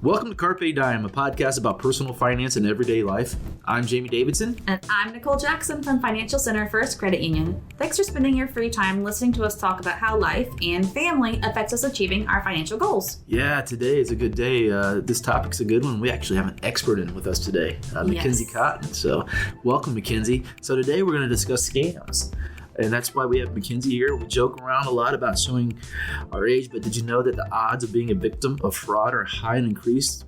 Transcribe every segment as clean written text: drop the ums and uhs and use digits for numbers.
Welcome to Carpe Diem, a podcast about personal finance and everyday life. I'm Jamie Davidson. And I'm Nicole Jackson from Financial Center First Credit Union. Thanks for spending your free time listening to us talk about how life and family affects us achieving our financial goals. Yeah, today is a good day. This topic's a good one. We actually have an expert in with us today, Mackenzie Cotton. So welcome, Mackenzie. So today we're going to discuss scams. And that's why we have Mackenzie here. We joke around a lot about showing our age, but did you know that the odds of being a victim of fraud are high and increased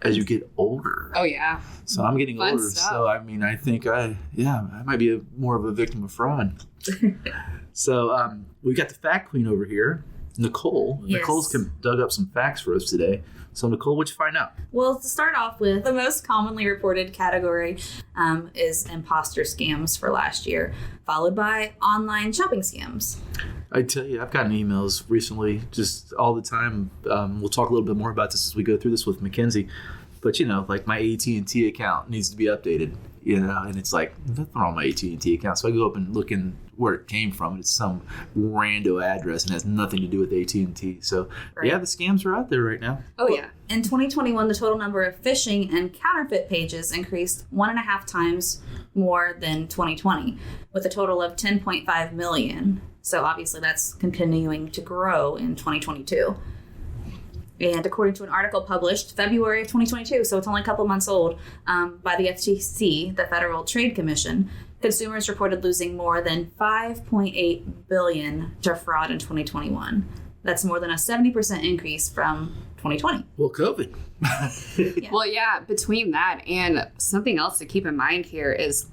as you get older? Oh, yeah. So I'm getting Fun older. stuff. So, I think I might be more of a victim of fraud. So we got the fact queen over here, Nicole. Yes. Nicole's dug up some facts for us today. So, Nicole, what'd you find out? Well, to start off with, the most commonly reported category is imposter scams for last year, followed by online shopping scams. I tell you, I've gotten emails recently just all the time. We'll talk a little bit more about this as we go through this with Mackenzie. But, like my AT&T account needs to be updated, and it's like, nothing wrong with my AT&T account. So I go up and look in where it came from. It's some rando address and has nothing to do with AT&T. So, Yeah, the scams are out there right now. Oh, yeah. In 2021, the total number of phishing and counterfeit pages increased 1.5 times more than 2020, with a total of 10.5 million. So obviously that's continuing to grow in 2022. And according to an article published February of 2022, so it's only a couple months old, by the FTC, the Federal Trade Commission, consumers reported losing more than $5.8 billion to fraud in 2021. That's more than a 70% increase from 2020. Well, COVID. Yeah. Well, yeah, between that and something else to keep in mind here is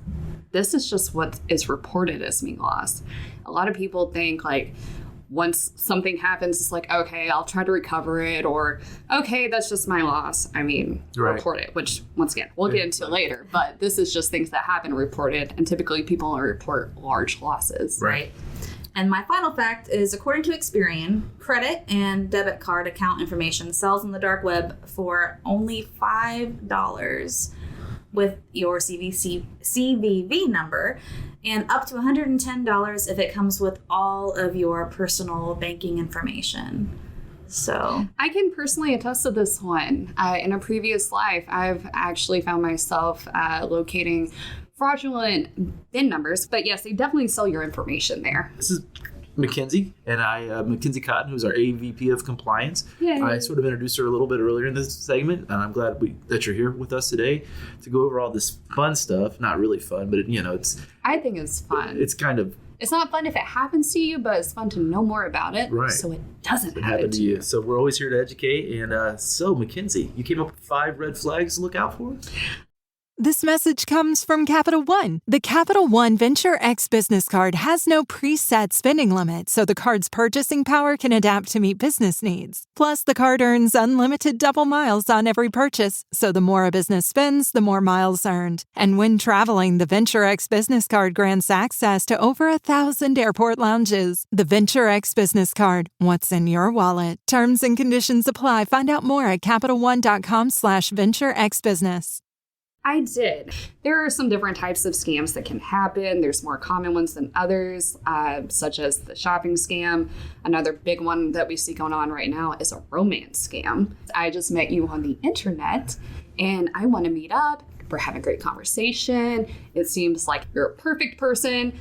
this is just what is reported as being lost. A lot of people think once something happens, it's like, okay, I'll try to recover it, or okay, that's just my loss. Report it, which once again, we'll get into later, but this is just things that happen reported, and typically people report large losses. Right. And my final fact is, according to Experian, credit and debit card account information sells on the dark web for only $5 with your CVV number, and up to $110 if it comes with all of your personal banking information. So I can personally attest to this one. In a previous life, I've actually found myself locating fraudulent BIN numbers. But yes, they definitely sell your information there. This is Mackenzie, and Mackenzie Cotton, who's our AVP of Compliance. Yay. I sort of introduced her a little bit earlier in this segment, and I'm glad that you're here with us today to go over all this fun stuff. Not really fun, but I think it's fun. It's kind of... It's not fun if it happens to you, but it's fun to know more about it, right, so it doesn't happen to you. So we're always here to educate. And so, Mackenzie, you came up with 5 red flags to look out for? This message comes from Capital One. The Capital One Venture X business card has no preset spending limit, so the card's purchasing power can adapt to meet business needs. Plus, the card earns unlimited double miles on every purchase, so the more a business spends, the more miles earned. And when traveling, the Venture X business card grants access to over 1,000 airport lounges. The Venture X business card, what's in your wallet? Terms and conditions apply. Find out more at CapitalOne.com/VentureXBusiness. I did. There are some different types of scams that can happen. There's more common ones than others, such as the shopping scam. Another big one that we see going on right now is a romance scam. I just met you on the internet, and I want to meet up. We're having a great conversation. It seems like you're a perfect person,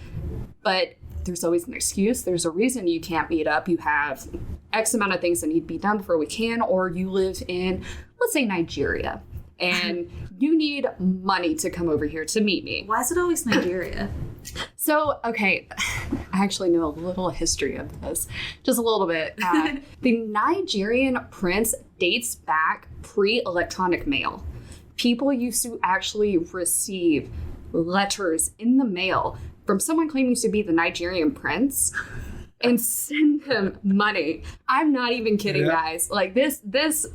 but there's always an excuse. There's a reason you can't meet up. You have X amount of things that need to be done before we can, or you live in, let's say, Nigeria. And you need money to come over here to meet me. why is it always Nigeria? So, okay, I actually know a little history of this, just a little bit. The Nigerian prince dates back pre-electronic mail. People used to actually receive letters in the mail from someone claiming to be the Nigerian prince and send them money. I'm not even kidding, guys. This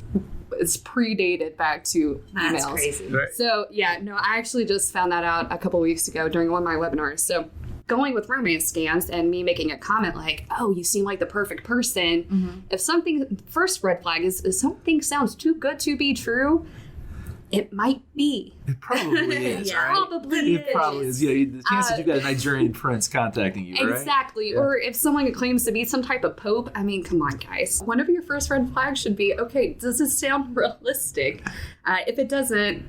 is predated back to emails. That's crazy. Right. So, I actually just found that out a couple weeks ago during one of my webinars. So, going with romance scams and me making a comment like, oh, you seem like the perfect person. Mm-hmm. If something, first red flag is something sounds too good to be true, It might be. It probably is, Yeah. right? Probably It probably is. Yeah, the chance that you've got a Nigerian prince contacting you, right? Exactly. Yeah. Or if someone claims to be some type of pope, I mean, come on, guys. One of your first red flags should be, okay, does it sound realistic? If it doesn't,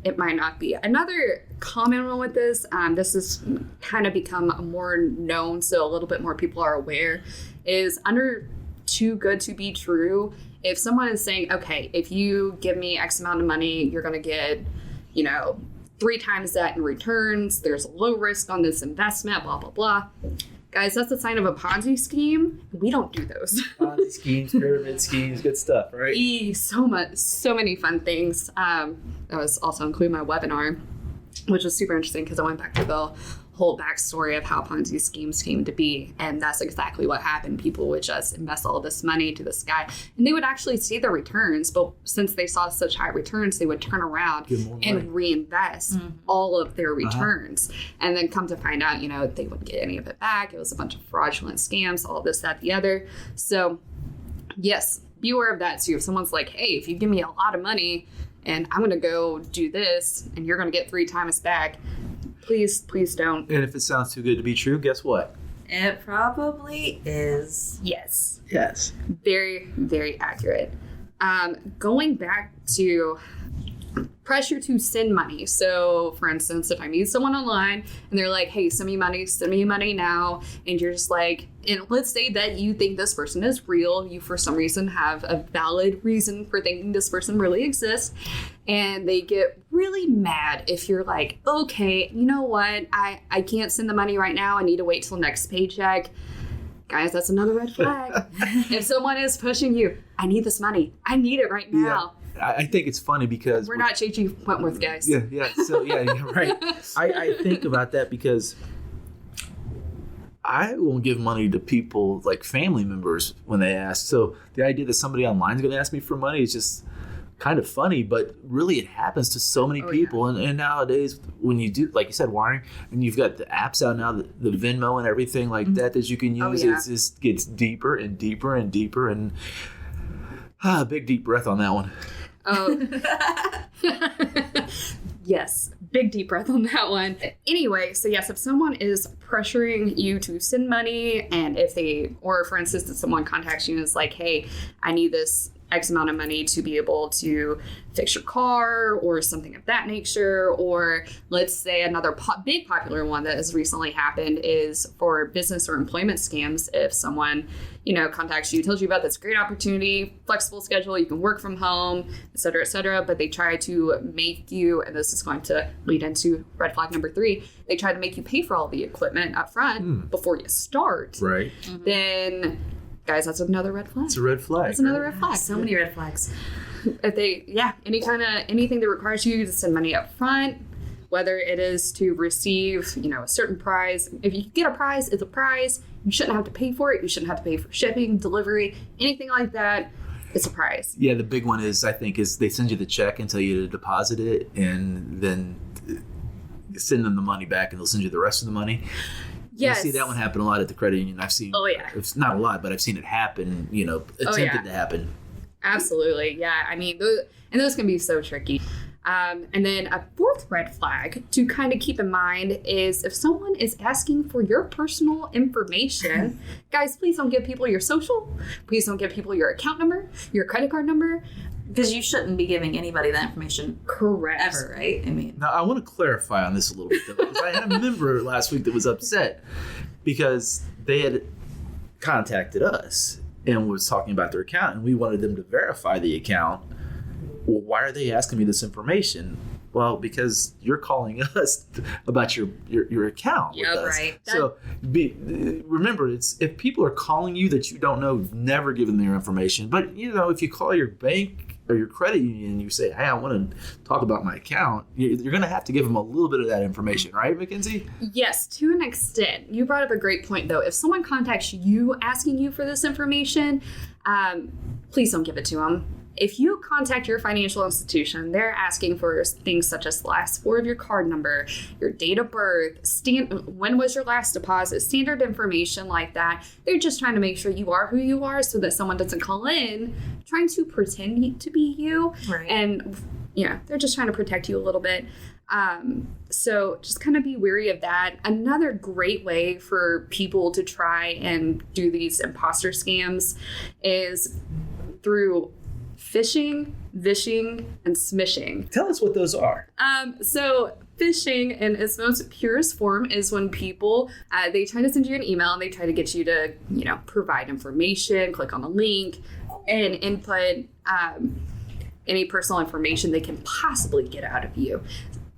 it might not be. Another common one with this has kind of become more known, so a little bit more people are aware, is under too good to be true. If someone is saying, okay, if you give me X amount of money, you're going to get, 3 times that in returns. There's low risk on this investment, blah, blah, blah. Guys, that's a sign of a Ponzi scheme. We don't do those. Ponzi schemes, pyramid schemes, good stuff, right? So many fun things. That was also including my webinar, which was super interesting because I went back to the whole backstory of how Ponzi schemes came to be. And that's exactly what happened. People would just invest all this money to this guy and they would actually see the returns. But since they saw such high returns, they would turn around and reinvest all of their returns. And then come to find out, they wouldn't get any of it back. It was a bunch of fraudulent scams, all this, that, the other. So yes, be aware of that too. If someone's like, hey, if you give me a lot of money and I'm going to go do this and you're going to get 3 times back, please don't. And if it sounds too good to be true, guess what? It probably is. Yes. Yes. Very, very accurate. Going back to pressure to send money. So, for instance, if I meet someone online and they're like, hey, send me money now. And you're just like, and let's say that you think this person is real. You, for some reason, have a valid reason for thinking this person really exists. And they get really mad if you're like, okay, you know what? I can't send the money right now. I need to wait till next paycheck. Guys, that's another red flag. If someone is pushing you, I need this money. I need it right now. Yeah. I think it's funny because we're not J.G. Wentworth, guys. Yeah. So yeah, right. I think about that because I won't give money to people like family members when they ask. So the idea that somebody online is going to ask me for money is just kind of funny, but really it happens to so many people. Yeah. And nowadays, when you do, like you said, wiring, and you've got the apps out now, the Venmo and everything like that you can use, it just gets deeper and deeper and deeper. And big deep breath on that one. Oh, yes. Big deep breath on that one. Anyway, so yes, if someone is pressuring you to send money and or for instance, if someone contacts you and is like, hey, I need this X amount of money to be able to fix your car or something of that nature. Or let's say another big popular one that has recently happened is for business or employment scams. If someone, contacts you, tells you about this great opportunity, flexible schedule, you can work from home, et cetera, but they try to make you, and this is going to lead into red flag number 3, they try to make you pay for all the equipment up front before you start. Right. Then guys, that's another red flag. It's a red flag. That's another red flag. So many red flags. If anything that requires you to send money up front, whether it is to receive, a certain prize. If you get a prize, it's a prize. You shouldn't have to pay for it. You shouldn't have to pay for shipping, delivery, anything like that. It's a prize. Yeah, the big one is they send you the check and tell you to deposit it, and then send them the money back, and they'll send you the rest of the money. Yes. I see that one happen a lot at the credit union. I've seen. Oh yeah. It's not a lot, but I've seen it happen. Attempted to happen. Absolutely, yeah. I mean, those can be so tricky. And then a 4th red flag to kind of keep in mind is if someone is asking for your personal information, guys, please don't give people your social. Please don't give people your account number, your credit card number. Because you shouldn't be giving anybody that information. Correct. Ever, right? I mean. Now, I want to clarify on this a little bit, though, because I had a member last week that was upset because they had contacted us and was talking about their account, and we wanted them to verify the account. Well, why are they asking me this information? Well, because you're calling us about your account with us. Right. So remember, if people are calling you that you don't know, never give them their information. But, if you call your bank or your credit union and you say, hey, I want to talk about my account, you're going to have to give them a little bit of that information, right, Mackenzie? Yes, to an extent. You brought up a great point, though. If someone contacts you asking you for this information, please don't give it to them. If you contact your financial institution, they're asking for things such as the last 4 of your card number, your date of birth, when was your last deposit, standard information like that. They're just trying to make sure you are who you are so that someone doesn't call in trying to pretend to be you. Right. And they're just trying to protect you a little bit. So just kind of be wary of that. Another great way for people to try and do these imposter scams is through phishing, vishing, and smishing. Tell us what those are. So phishing in its most purest form is when people, they try to send you an email and they try to get you to, provide information, click on a link, and input any personal information they can possibly get out of you.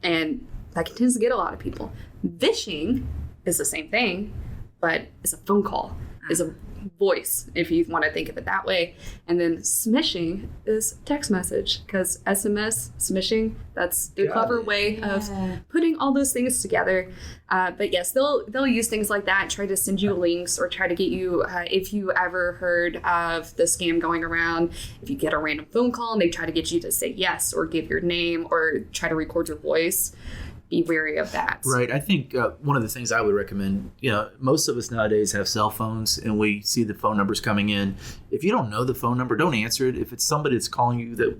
And that tends to get a lot of people. Vishing is the same thing, but it's a phone call, is a voice, if you want to think of it that way. And then smishing is text message, because SMS, smishing, that's the clever way of putting all those things together. But yes, they'll use things like that, try to send you links or try to get you, if you ever heard of the scam going around, if you get a random phone call and they try to get you to say yes or give your name or try to record your voice, be wary of that. Right. I think one of the things I would recommend, most of us nowadays have cell phones and we see the phone numbers coming in. If you don't know the phone number, don't answer it. If it's somebody that's calling you that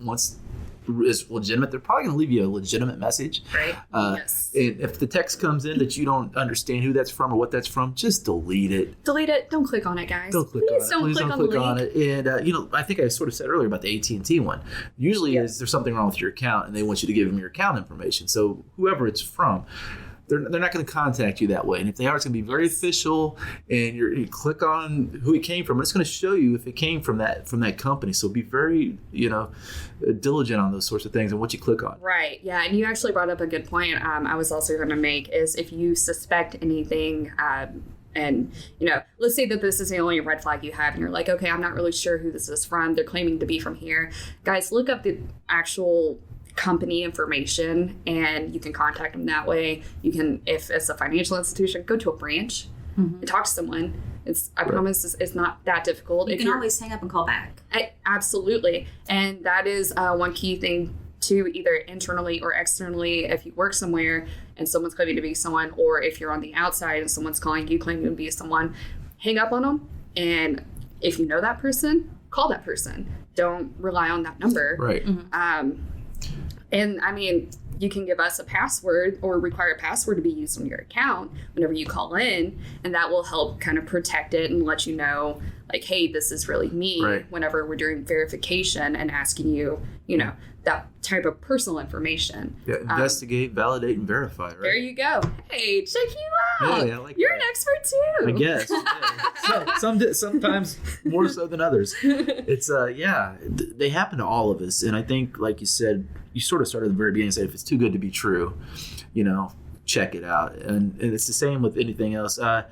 is legitimate, they're probably going to leave you a legitimate message. Right. Yes. And if the text comes in that you don't understand who that's from or what that's from, just delete it. Delete it. Don't click on it, guys. Please don't click on it. And, I think I sort of said earlier about the AT&T one. Usually there's something wrong with your account and they want you to give them your account information. So whoever it's from, they're not going to contact you that way. And if they are, it's going to be very official. And you click on who it came from. And it's going to show you if it came from that company. So be very, diligent on those sorts of things and what you click on. Right. Yeah. And you actually brought up a good point. I was also going to make is if you suspect anything. And, let's say that this is the only red flag you have and you're like, okay, I'm not really sure who this is from. They're claiming to be from here. Guys, look up the actual company information and you can contact them that way. You can, if it's a financial institution, go to a branch and talk to someone. I promise it's not that difficult. You can always hang up and call back. Absolutely. And that is one key thing too, either internally or externally. If you work somewhere and someone's claiming to be someone, or if you're on the outside and someone's calling you claiming to be someone, hang up on them. And if you know that person, call that person. Don't rely on that number. Right. And I mean, you can give us a password or require a password to be used on your account whenever you call in, and that will help kind of protect it and let you know, like, hey, this is really me, whenever we're doing verification and asking you, that type of personal information. Yeah, investigate, validate, and verify, right? There you go. Hey, check you out. Yeah, I like You're that. an expert too. I guess. Yeah. Sometimes more so than others. It's they happen to all of us, and I think, like you said, you sort of started at the very beginning and said, if it's too good to be true, check it out. And it's the same with anything else. I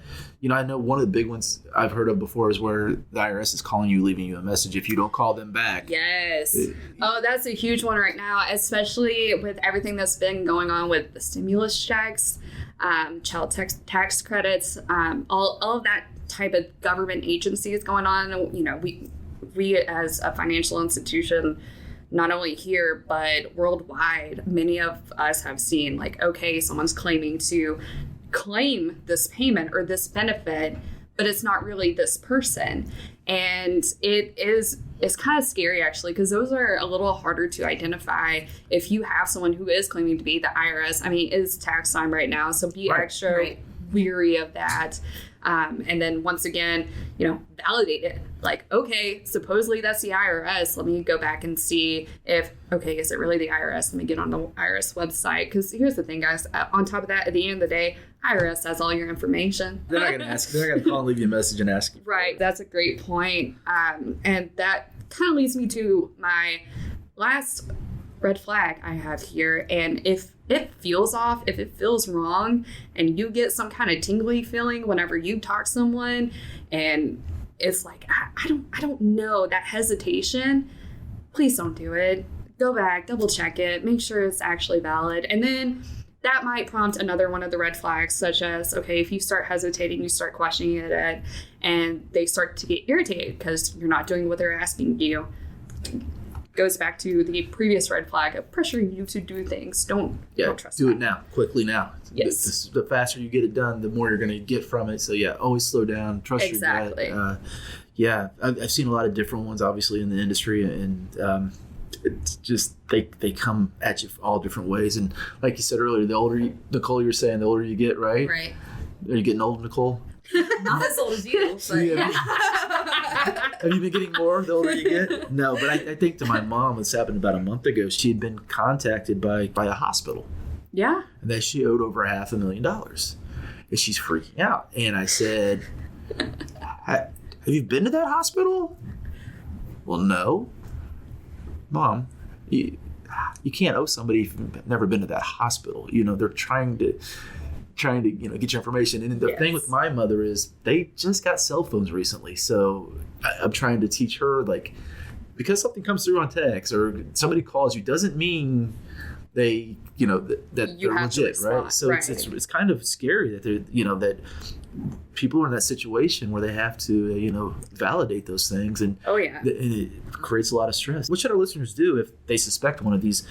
know one of the big ones I've heard of before is where the IRS is calling you, leaving you a message if you don't call them back. Yes. That's a huge one right now, especially with everything that's been going on with the stimulus checks, child tax credits, all of that type of government agency is going on. We as a financial institution, not only here, but worldwide, many of us have seen, like, okay, someone's claiming to claim this payment or this benefit, but it's not really this person. And it's kind of scary, actually, because those are a little harder to identify. If you have someone who is claiming to be the IRS, it's tax time right now, so be extra weary of that. And then once again, validate it. Like, okay, supposedly that's the IRS. Let me go back and see is it really the IRS? Let me get on the IRS website. Because here's the thing, guys. On top of that, at the end of the day, IRS has all your information. They're not going to ask. They're not going to call and leave you a message and ask you. Right. That's a great point. And that kind of leads me to my last red flag I have here. And if it feels off, if it feels wrong, and you get some kind of tingly feeling whenever you talk to someone, and it's like, I don't know, that hesitation, please don't do it. Go back, double check it, make sure it's actually valid. And then that might prompt another one of the red flags, such as, okay, if you start hesitating, you start questioning it, and they start to get irritated because you're not doing what they're asking you. Goes back to the previous red flag of pressuring you to do things. Don't trust do it now, quickly now. Yes. The faster you get it done, the more you're going to get from it. So always slow down, trust your gut. I've seen a lot of different ones, obviously, in the industry, and it's just they come at you all different ways. And like you said earlier, the older you, Nicole, you were saying, the older you get, right? Right. Are you getting old, Nicole? Not as old as you, but Yeah. Have you been getting more the older you get? No, but I think to my mom, this happened about a month ago. She had been contacted by a hospital. Yeah. And that she owed over $500,000. And she's freaking out. And I said, have you been to that hospital? Well, no. Mom, you can't owe somebody if you've never been to that hospital. They're trying to get your information. And the thing with my mother is they just got cell phones recently. So I'm trying to teach her, like, because something comes through on text or somebody calls you doesn't mean they, that You they're have to legit, respond, right? So right. it's kind of scary that they're, that people are in that situation where they have to, validate those things. And Oh, yeah. and it creates a lot of stress. What should our listeners do if they suspect one of these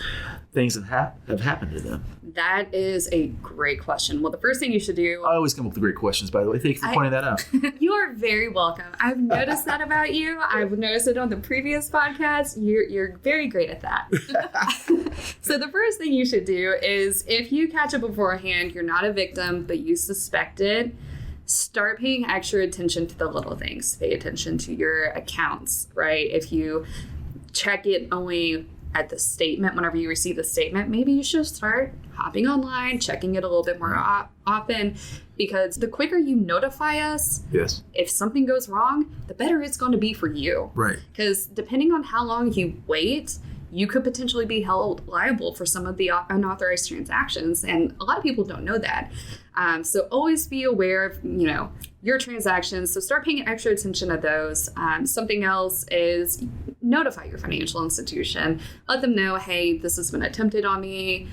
things have happened to them? That is a great question. Well, the first thing you should do... I always come up with great questions, by the way. Thank you for pointing that out. You are very welcome. I've noticed that about you. I've noticed it on the previous podcast. You're very great at that. So the first thing you should do is if you catch it beforehand, you're not a victim, but you suspect it, start paying extra attention to the little things. Pay attention to your accounts, right? If you check it only at the statement, whenever you receive the statement, maybe you should start hopping online, checking it a little bit more often, because the quicker you notify us, Yes. if something goes wrong, the better it's going to be for you. Right. Because depending on how long you wait, you could potentially be held liable for some of the unauthorized transactions. And a lot of people don't know that. So always be aware of, your transactions. So start paying extra attention to those. Something else is notify your financial institution. Let them know, hey, this has been attempted on me.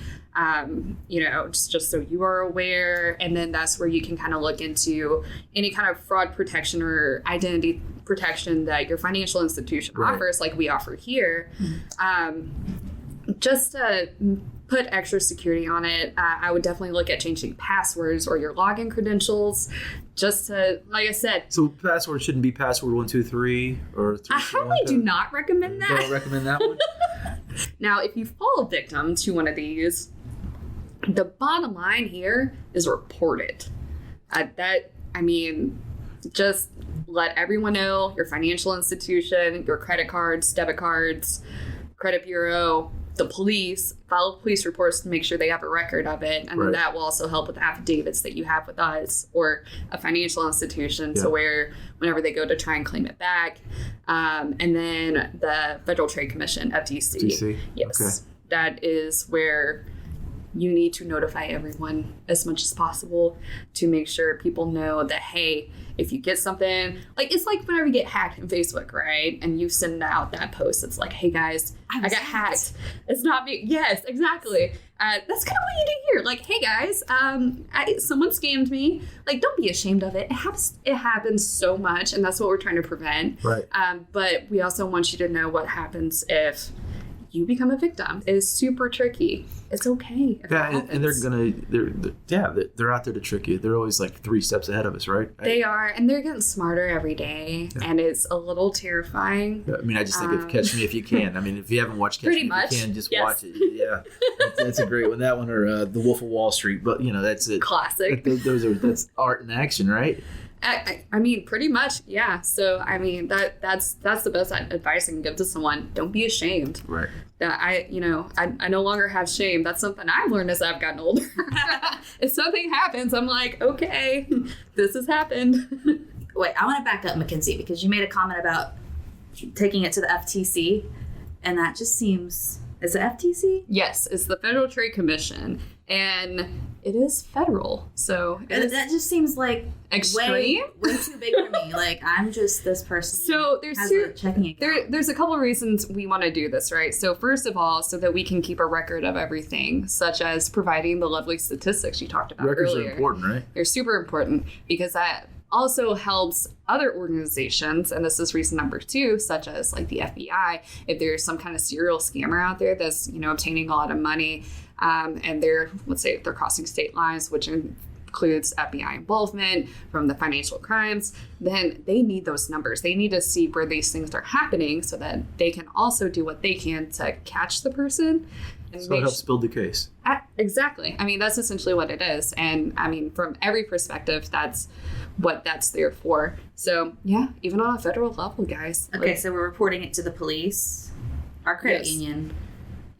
Just so you are aware. And then that's where you can kind of look into any kind of fraud protection or identity protection that your financial institution offers, like we offer here. Just to put extra security on it, I would definitely look at changing passwords or your login credentials, just to, like I said. So password shouldn't be password 123 or 3. I highly do not recommend that. Don't recommend that one. Now, if you fall victim to one of these, the bottom line here is report it. Just let everyone know, your financial institution, your credit cards, debit cards, credit bureau, the police, file police reports to make sure they have a record of it. And then that will also help with affidavits that you have with us or a financial institution to where whenever they go to try and claim it back. And then the Federal Trade Commission, FTC. Yes. Okay. That is where you need to notify everyone as much as possible to make sure people know that, hey, if you get something, like it's like whenever you get hacked in Facebook, right? And you send out that post, it's like, hey guys, I got hacked. It's not me. Yes, exactly. That's kind of what you do here. Like, hey guys, someone scammed me. Like, don't be ashamed of it. It happens so much, and that's what we're trying to prevent. Right. But we also want you to know what happens if you become a victim. It is super tricky. It's okay. And they're out there to trick you. They're always like 3 steps ahead of us, right? They are, and they're getting smarter every day, and it's a little terrifying. I just think of Catch Me If You Can. If you haven't watched Catch Me If You Can, just watch it. Yeah, that's a great one. That one or The Wolf of Wall Street. But that's it. Classic. That's art in action, right? Pretty much, yeah. So, that's the best advice I can give to someone. Don't be ashamed. Right. I no longer have shame. That's something I've learned as I've gotten older. If something happens, I'm like, okay, this has happened. Wait, I want to back up, Mackenzie, because you made a comment about taking it to the FTC, and that just seems... Is it FTC? Yes, it's the Federal Trade Commission, and it is federal. So that just seems like extreme, way too big for me. Like, I'm just this person. So there's a checking account. There's a couple of reasons we want to do this, right? So first of all, so that we can keep a record of everything, such as providing the lovely statistics you talked about earlier. Records are important, right? They're super important because that also helps other organizations, and this is reason number 2, such as like the FBI, if there's some kind of serial scammer out there that's obtaining a lot of money, and let's say they're crossing state lines, which includes FBI involvement, from the financial crimes, then they need those numbers. They need to see where these things are happening so that they can also do what they can to catch the person. And So it helps build the case. Exactly. I mean, that's essentially what it is. And I mean, from every perspective, that's what that's there for. So yeah, even on a federal level, guys. Okay, so we're reporting it to the police, our credit Yes. union,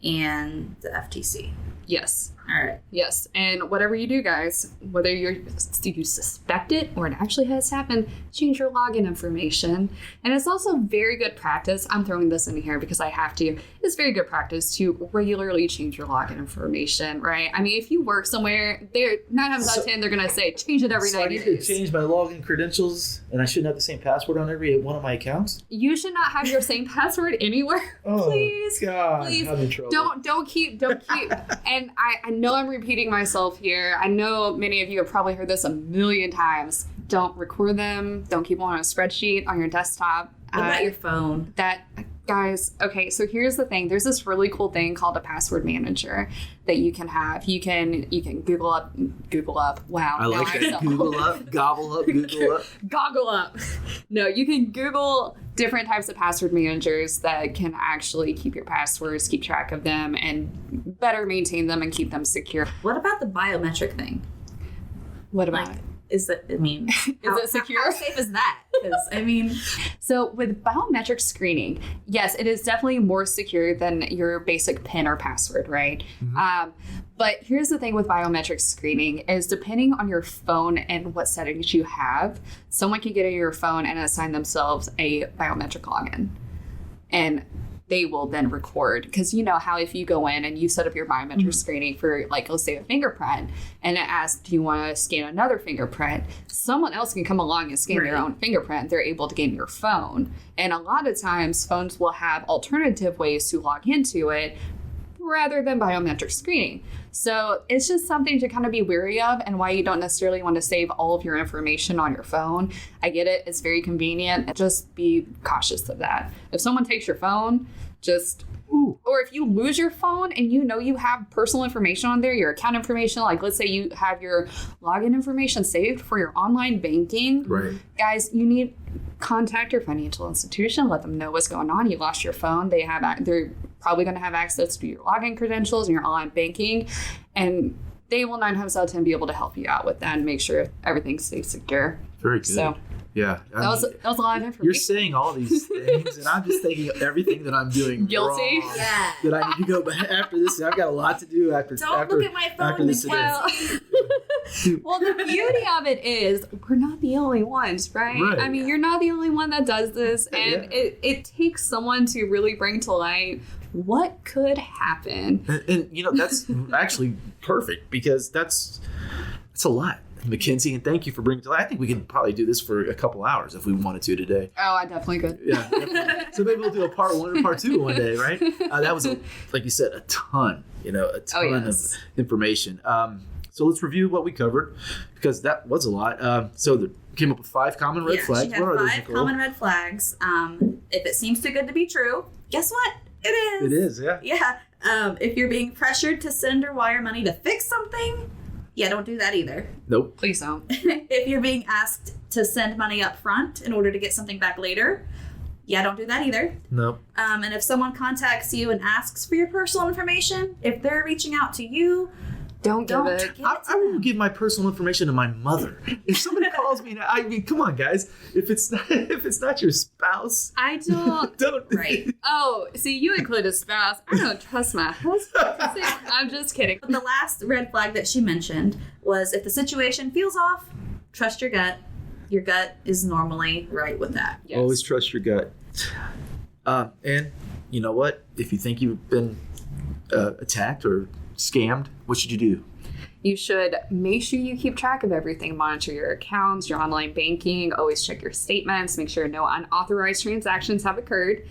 and the FTC. Yes. All right. Yes, and whatever you do, guys, whether you suspect it or it actually has happened, change your login information. And it's also very good practice. I'm throwing this in here because I have to. It's very good practice to regularly change your login information, right? I mean, if you work somewhere, they're 9 times out of 10, they're going to say change it every 90 I need to days. change my login credentials, and I shouldn't have the same password on every one of my accounts? You should not have your same password anywhere. Oh, Please, God, please, I'm in trouble. don't keep. And I know I'm repeating myself here. I know many of you have probably heard this a million times. Don't record them. Don't keep them on a spreadsheet on your desktop. What about your phone? Guys, okay, so here's the thing. There's this really cool thing called a password manager that you can have. You can Google up. Wow. I like that. Google up, gobble up, Google up. Goggle up. No, you can Google different types of password managers that can actually keep your passwords, keep track of them, and better maintain them and keep them secure. What about the biometric thing? What about it? Is it secure? How safe is that? Because, I mean... So with biometric screening, yes, it is definitely more secure than your basic PIN or password, right? Mm-hmm. But here's the thing with biometric screening is depending on your phone and what settings you have, someone can get in your phone and assign themselves a biometric login. And they will then record, because you know how if you go in and you set up your biometric screening for, like, let's say a fingerprint, and it asks, do you want to scan another fingerprint? Someone else can come along and scan their own fingerprint. They're able to get in your phone. And a lot of times phones will have alternative ways to log into it rather than biometric screening. So it's just something to kind of be wary of, and why you don't necessarily want to save all of your information on your phone. I get it. It's very convenient. Just be cautious of that. If someone takes your phone, or if you lose your phone and you know you have personal information on there, your account information, like let's say you have your login information saved for your online banking. Right. Guys, you need contact your financial institution, let them know what's going on. You lost your phone. They're probably going to have access to your login credentials and your online banking, and they will 9 times out of 10 be able to help you out with that and make sure everything stays secure. Very good. So, yeah. That was a lot of information. You're saying all these things, and I'm just thinking everything that I'm doing Guilty? wrong, Yeah. that I need to go back after this. I've got a lot to do after. Don't look at my phone, after this Nicole. Well, the beauty of it is we're not the only ones, right? Right. I mean, you're not the only one that does this, and it takes someone to really bring to light what could happen. And you know, that's actually perfect, because that's a lot, Mackenzie, and thank you for bringing it to life. I think we could probably do this for a couple hours if we wanted to today. Oh, I definitely could. Yeah. Definitely. So maybe we'll do a part 1 and part 2 one day, right? That was, like you said, a ton of information. So let's review what we covered, because that was a lot. So came up with 5 common red flags. She had What are those, 5 Nicole? common red flags. If it seems too good to be true, guess what? It is. It is, yeah. Yeah. If you're being pressured to send or wire money to fix something, don't do that either. Nope. Please don't. If you're being asked to send money up front in order to get something back later, don't do that either. Nope. And if someone contacts you and asks for your personal information, if they're reaching out to you, Don't give don't it. give I it to will them. give my personal information to my mother. If somebody calls me, I mean, come on, guys. If it's not your spouse, I don't. don't. Right. Oh, see, you include a spouse. I don't trust my husband. I'm just kidding. The last red flag that she mentioned was if the situation feels off, trust your gut. Your gut is normally right with that. Yes. Always trust your gut. And you know what? If you think you've been attacked or scammed, what should you do? You should make sure you keep track of everything. Monitor your accounts, your online banking. Always check your statements. Make sure no unauthorized transactions have occurred.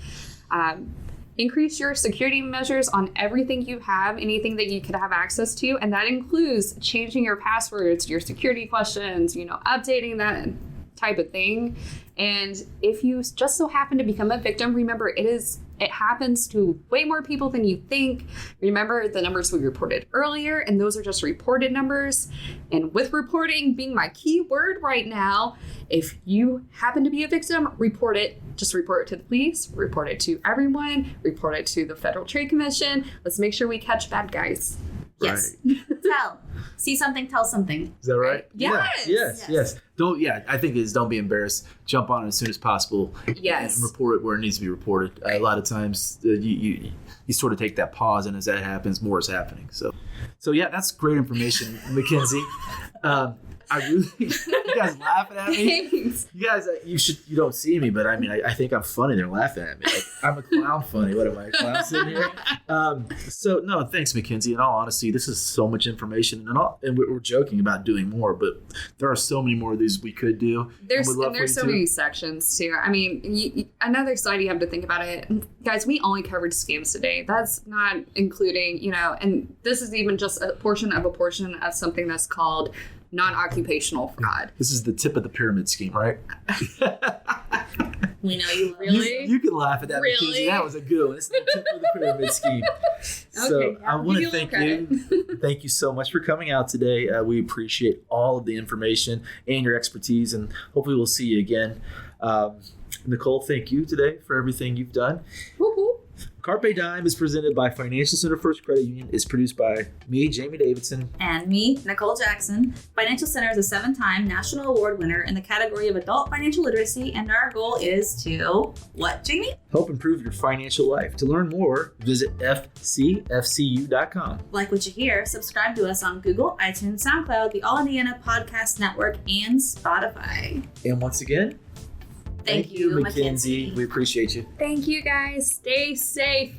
Increase your security measures on everything you have, anything that you could have access to. And that includes changing your passwords, your security questions, updating that type of thing. And if you just so happen to become a victim, remember it is It happens to way more people than you think. Remember the numbers we reported earlier, and those are just reported numbers. And with reporting being my key word right now, if you happen to be a victim, report it. Just report it to the police, report it to everyone, report it to the Federal Trade Commission. Let's make sure we catch bad guys. Yes. Right. Tell. See something, tell something. Is that right? Yes. Yes. I think it is don't be embarrassed. Jump on it as soon as possible. Yes. And report it where it needs to be reported. A lot of times you sort of take that pause, and as that happens, more is happening. So yeah, that's great information, Mackenzie. I really, you guys laughing at me. Thanks. You guys, you don't see me, but I mean, I think I'm funny. They're laughing at me. Like, I'm a clown funny. What am I, a clown sitting here? So no, thanks, Mackenzie. In all honesty, this is so much information, and we're joking about doing more, but there are so many more of these we could do. There's so many sections too. I mean, another side you have to think about it, guys. We only covered scams today. That's not including, and this is even just a portion of something that's called non-occupational fraud. This is the tip of the pyramid scheme, right? We know you Really? You can laugh at that, Really? Mackenzie. That was a good one. It's the tip of the pyramid scheme. So Okay, I I'll want give to you a thank little you. Thank you so much for coming out today. We appreciate all of the information and your expertise, and hopefully we'll see you again. Nicole, thank you today for everything you've done. Woo-hoo. Carpe Dime is presented by Financial Center First Credit Union. It's produced by me, Jamie Davidson. And me, Nicole Jackson. Financial Center is a 7-time national award winner in the category of adult financial literacy, and our goal is to, what, Jamie? Help improve your financial life. To learn more, visit fcfcu.com. Like what you hear, subscribe to us on Google, iTunes, SoundCloud, the All Indiana Podcast Network, and Spotify. And once again, Thank you, Mackenzie. We appreciate you. Thank you, guys. Stay safe.